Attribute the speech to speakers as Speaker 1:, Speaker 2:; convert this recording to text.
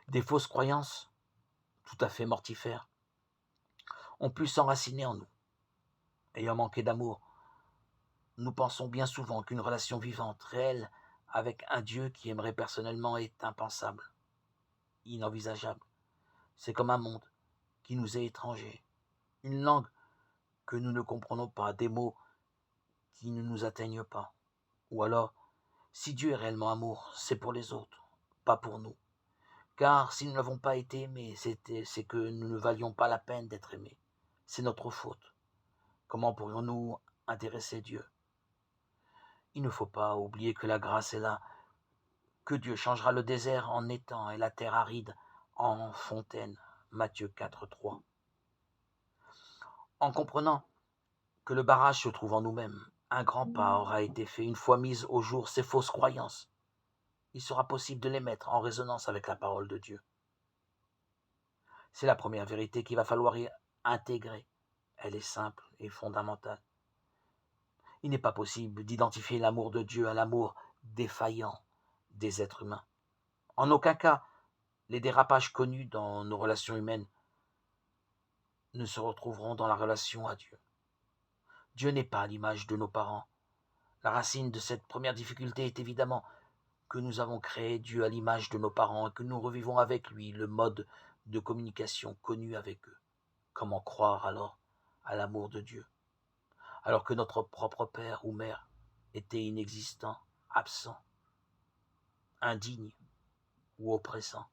Speaker 1: Des fausses croyances, tout à fait mortifères, ont pu s'enraciner en nous. Ayant manqué d'amour, nous pensons bien souvent qu'une relation vivante, réelle, avec un Dieu qui aimerait personnellement est impensable, inenvisageable. C'est comme un monde qui nous est étranger, une langue que nous ne comprenons pas, des mots qui ne nous atteignent pas. Ou alors, si Dieu est réellement amour, c'est pour les autres, pas pour nous. Car si nous n'avons pas été aimés, c'est que nous ne valions pas la peine d'être aimés. C'est notre faute. Comment pourrions-nous intéresser Dieu? Il ne faut pas oublier que la grâce est là, que Dieu changera le désert en étang et la terre aride en fontaine. Matthieu 4, 3. En comprenant que le barrage se trouve en nous-mêmes, un grand pas aura été fait une fois mises au jour ces fausses croyances. Il sera possible de les mettre en résonance avec la parole de Dieu. C'est la première vérité qu'il va falloir y intégrer. Elle est simple et fondamentale. Il n'est pas possible d'identifier l'amour de Dieu à l'amour défaillant des êtres humains. En aucun cas, les dérapages connus dans nos relations humaines ne se retrouveront dans la relation à Dieu. Dieu n'est pas à l'image de nos parents. La racine de cette première difficulté est évidemment que nous avons créé Dieu à l'image de nos parents et que nous revivons avec lui le mode de communication connu avec eux. Comment croire alors à l'amour de Dieu, alors que notre propre père ou mère était inexistant, absent, indigne ou oppressant?